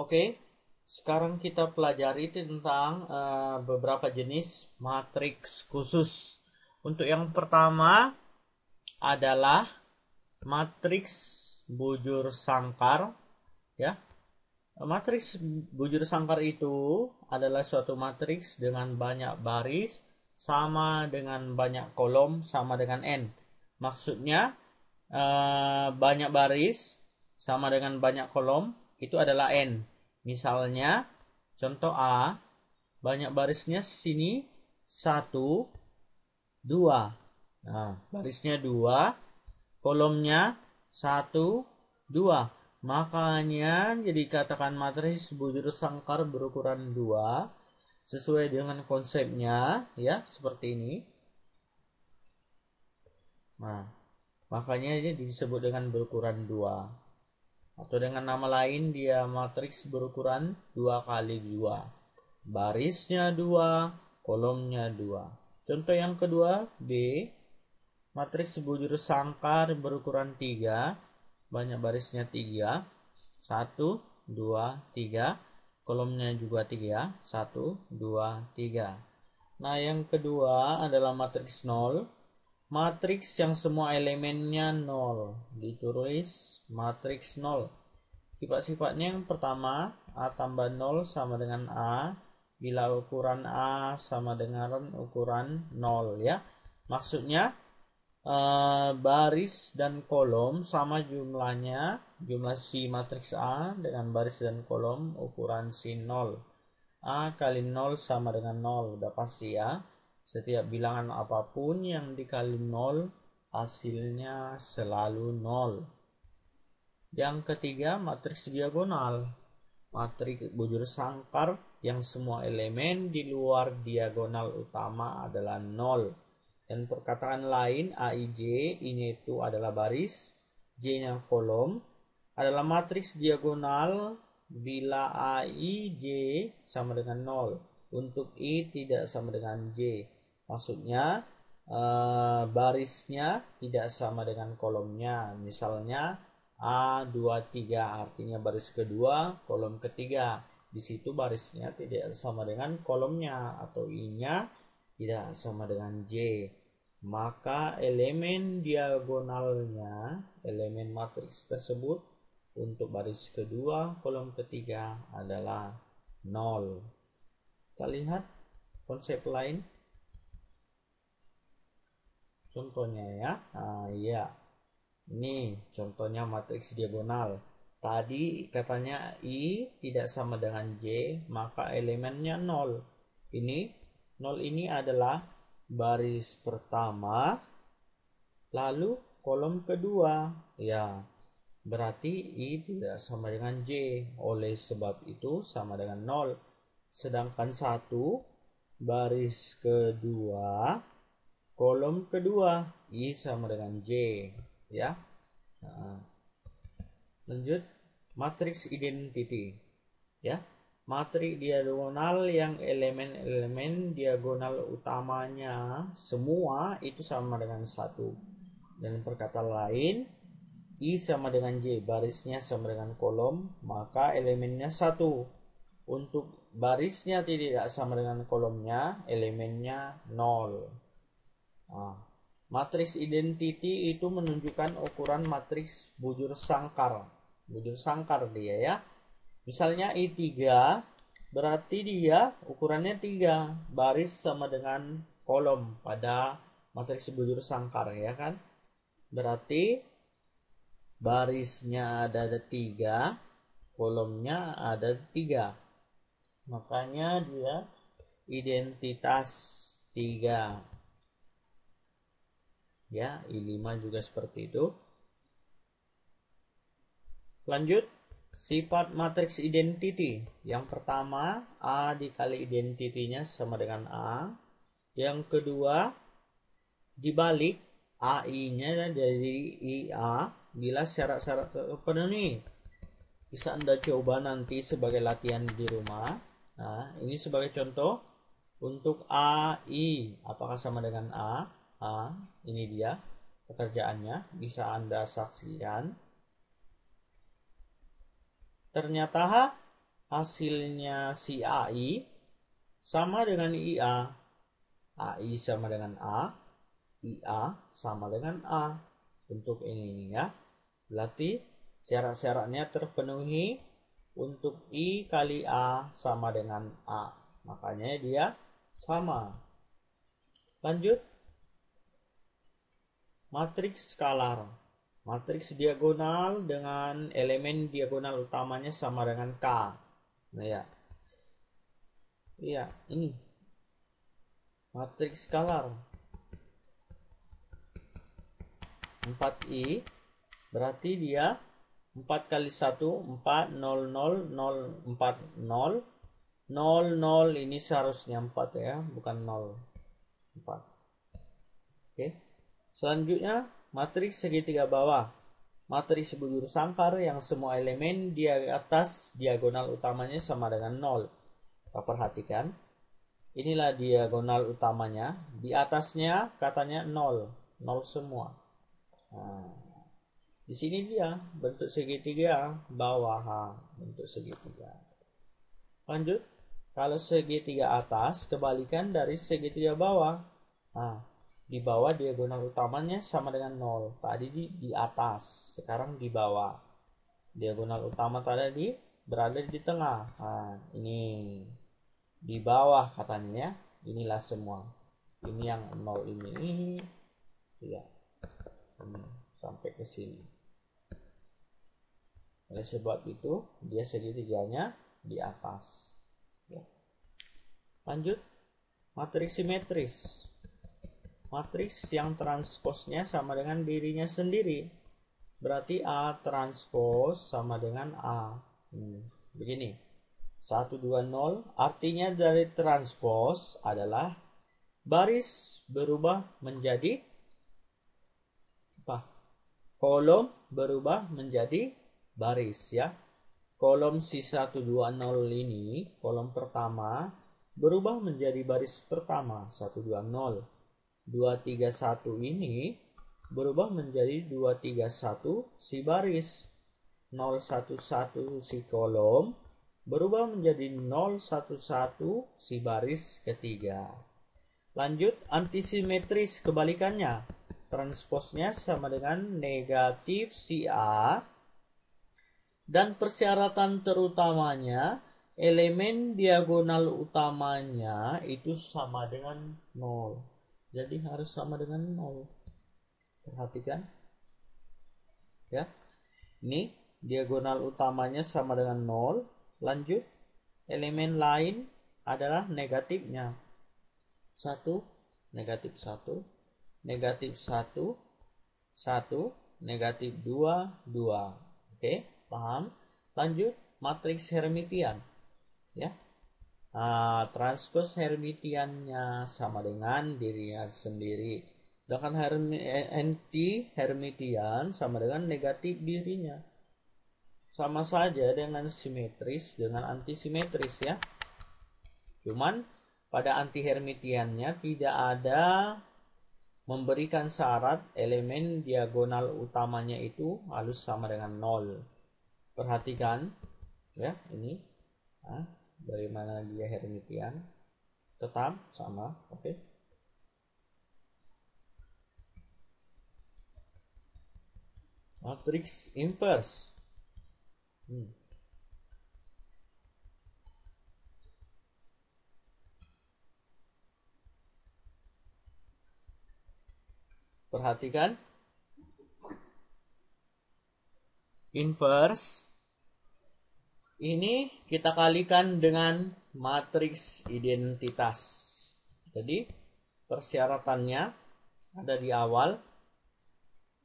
Oke, sekarang kita pelajari tentang beberapa jenis matriks khusus. Untuk yang pertama adalah matriks bujur sangkar, ya. Matriks bujur sangkar itu adalah suatu matriks dengan banyak baris sama dengan banyak kolom sama dengan n. Maksudnya banyak baris sama dengan banyak kolom itu adalah n. Misalnya contoh A, banyak barisnya sini 1, 2. Nah, barisnya 2, kolomnya 1, 2. Makanya jadi katakan matriks bujur sangkar berukuran 2 sesuai dengan konsepnya, ya, seperti ini. Nah, makanya ini disebut dengan berukuran 2. Atau dengan nama lain dia matriks berukuran 2 kali 2. Barisnya 2, kolomnya 2. Contoh yang kedua B, matriks bujur sangkar berukuran 3, banyak barisnya 3, 1, 2, 3, kolomnya juga 3, 1, 2, 3. Nah, yang kedua adalah matriks 0. Matriks yang semua elemennya 0. Ditulis matriks 0. Sifat-sifatnya yang pertama, A tambah 0 sama dengan A bila ukuran A sama dengan ukuran 0, ya. Maksudnya baris dan kolom sama jumlahnya, jumlah si matriks A dengan baris dan kolom ukuran si 0. A kali 0 sama dengan 0, udah pasti ya. Setiap bilangan apapun yang dikali 0 hasilnya selalu 0. Yang ketiga, matriks diagonal. Matriks bujur sangkar yang semua elemen di luar diagonal utama adalah 0. Dan perkataan lain, AIJ ini itu adalah baris, J-nya kolom, adalah matriks diagonal bila AIJ sama dengan 0. Untuk I tidak sama dengan J. Maksudnya barisnya tidak sama dengan kolomnya. Misalnya A23 artinya baris kedua, kolom ketiga. Di situ barisnya tidak sama dengan kolomnya atau I-nya tidak sama dengan J. Maka elemen diagonalnya, elemen matriks tersebut untuk baris kedua, kolom ketiga adalah 0. Kita lihat konsep lain. Contohnya ya. Iya. Ini contohnya matriks diagonal. Tadi katanya I tidak sama dengan J, maka elemennya 0. Ini 0 ini adalah baris pertama, lalu kolom kedua. Ya, berarti I tidak sama dengan J. Oleh sebab itu sama dengan 0. Sedangkan 1, baris kedua, kolom kedua, I sama dengan J. Ya. Nah, lanjut matriks identity, ya. Matriks diagonal yang elemen-elemen diagonal utamanya semua itu sama dengan 1. Dan perkataan lain, I sama dengan J, barisnya sama dengan kolom, maka elemennya 1. Untuk barisnya tidak sama dengan kolomnya, elemennya 0. Nah, matriks identity itu menunjukkan ukuran matriks bujur sangkar. Bujur sangkar dia ya. Misalnya I3 berarti dia ukurannya 3, baris sama dengan kolom pada matriks bujur sangkar, ya kan? Berarti barisnya ada 3, kolomnya ada 3. Makanya dia identitas 3. Ya, I5 juga seperti itu. Lanjut, sifat matriks identity. Yang pertama, A dikali identitinya sama dengan A. Yang kedua, dibalik AI-nya dari IA bila syarat-syarat terpenuhi. Bisa Anda coba nanti sebagai latihan di rumah. Nah, ini sebagai contoh untuk AI. Apakah sama dengan A? Ini dia pekerjaannya, bisa Anda saksikan. Ternyata hasilnya si AI sama dengan IA. AI sama dengan A, IA sama dengan A. Untuk ini ya. Berarti syarat-syaratnya terpenuhi. Untuk I kali A sama dengan A. Makanya dia sama. Lanjut. Matriks skalar. Matriks diagonal dengan elemen diagonal utamanya sama dengan K. Nah ya. Iya, ini. Matriks skalar. 4I berarti dia 4 kali 1 4 0 0 0 4 0 0 0 ini seharusnya 4 ya, bukan 0 4. Oke. Selanjutnya matriks segitiga bawah. Matriks bujur sangkar yang semua elemen di atas diagonal utamanya sama dengan 0. Kita perhatikan. Inilah diagonal utamanya. Di atasnya katanya 0. 0 semua. Nah, di sini dia bentuk segitiga bawah, bentuk segitiga. Lanjut, kalau segitiga atas kebalikan dari segitiga bawah. Nah, di bawah diagonal utamanya sama dengan 0. Tadi di atas, sekarang di bawah. Diagonal utama tadi berada di tengah. Nah, ini di bawah katanya ya. Inilah semua. Ini yang 0 ini. Ya. Sampai ke sini. Oleh sebab itu, dia segitiganya di atas. Ya. Lanjut, matriks simetris. Matriks yang transposnya sama dengan dirinya sendiri. Berarti A transpos sama dengan A. Begini. 1, 2, 0. Artinya dari transpos adalah baris berubah menjadi apa? Kolom berubah menjadi baris ya. Kolom C120 ini, kolom pertama berubah menjadi baris pertama 120. 231 ini berubah menjadi 231 si baris. 011 si kolom berubah menjadi 011 si baris ketiga. Lanjut, antisimetris kebalikannya. Transposnya sama dengan negatif si A. Dan persyaratan terutamanya, elemen diagonal utamanya itu sama dengan 0. Jadi harus sama dengan 0. Perhatikan. Ya. Ini diagonal utamanya sama dengan 0. Lanjut. Elemen lain adalah negatifnya. 1, negatif 1, negatif 1, 1, negatif 2, 2. Oke. Paham? Lanjut, matriks Hermitian. Ya. Nah, transpos Hermitiannya sama dengan dirinya sendiri. Sedangkan anti-Hermitian sama dengan negatif dirinya. Sama saja dengan simetris dengan antisimetris ya. Cuman pada anti-Hermitiannya tidak ada memberikan syarat elemen diagonal utamanya itu harus sama dengan 0. Perhatikan ya ini bagaimana dia Hermitian, tetap sama. Oke. Matriks inverse. Perhatikan inverse ini kita kalikan dengan matriks identitas. Jadi persyaratannya ada di awal.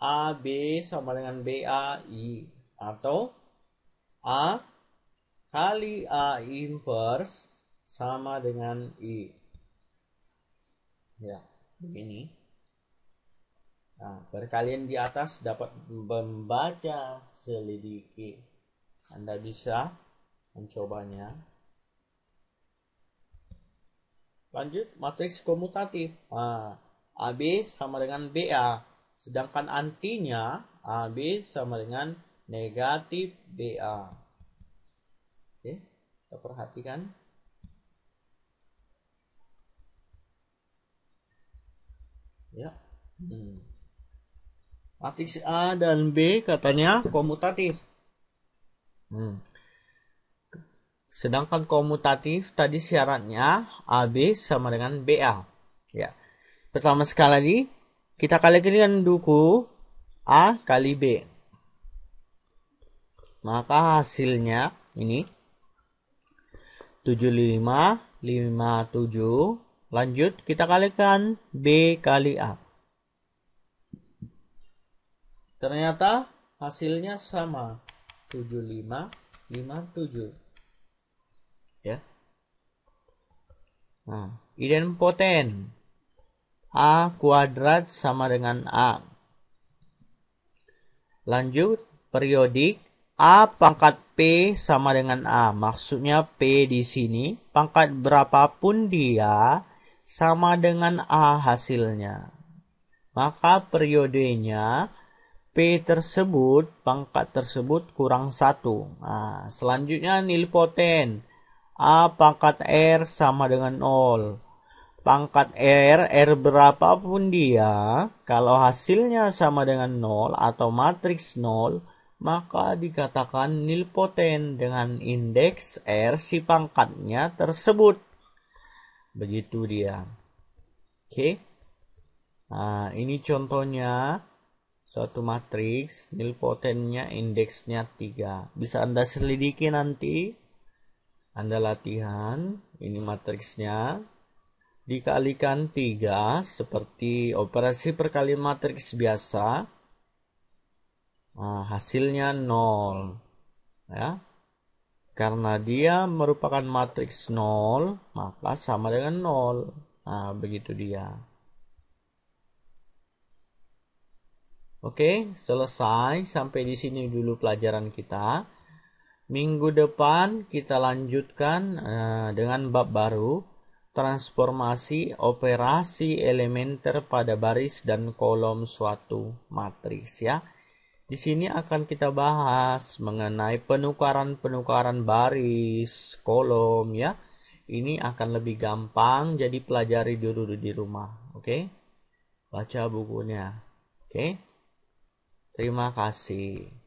A, B sama dengan BA, I. Atau A kali A inverse sama dengan I. Ya, begini. Nah, kalian di atas dapat membaca selidiki. Anda bisa mencobanya. Lanjut, matriks komutatif. Nah, AB sama dengan BA. Sedangkan antinya AB sama dengan negatif BA. Oke. Kita perhatikan. Ya. Matriks A dan B katanya komutatif. Sedangkan komutatif tadi syaratnya AB sama dengan BA. Ya. Pertama sekali kita kalikan duku A kali B. Maka hasilnya ini 75, 57. Lanjut kita kalikan B kali A. Ternyata hasilnya sama. 75, 57. Ya. Nah, idempoten. A kuadrat sama dengan A. Lanjut, periodik. A pangkat P sama dengan A. Maksudnya P di sini, pangkat berapapun dia, sama dengan A hasilnya. Maka periodenya P tersebut, pangkat tersebut kurang 1. Nah, selanjutnya nilpoten. A pangkat R sama dengan 0. Pangkat R berapapun dia, kalau hasilnya sama dengan 0 atau matriks 0, maka dikatakan nilpoten dengan indeks R si pangkatnya tersebut. Begitu dia. Oke. Nah, ini contohnya suatu matriks, nilpotennya indeksnya 3. Bisa Anda selidiki nanti. Anda latihan, ini matriksnya. Dikalikan 3 seperti operasi perkalian matriks biasa. Nah, hasilnya 0. Ya. Karena dia merupakan matriks 0, maka sama dengan 0. Nah, begitu dia. Oke, selesai. Sampai di sini dulu pelajaran kita. Minggu depan kita lanjutkan dengan bab baru, transformasi operasi elementer pada baris dan kolom suatu matriks ya. Di sini akan kita bahas mengenai penukaran-penukaran baris, kolom ya. Ini akan lebih gampang, jadi pelajari dulu di rumah, oke? Baca bukunya, oke? Terima kasih.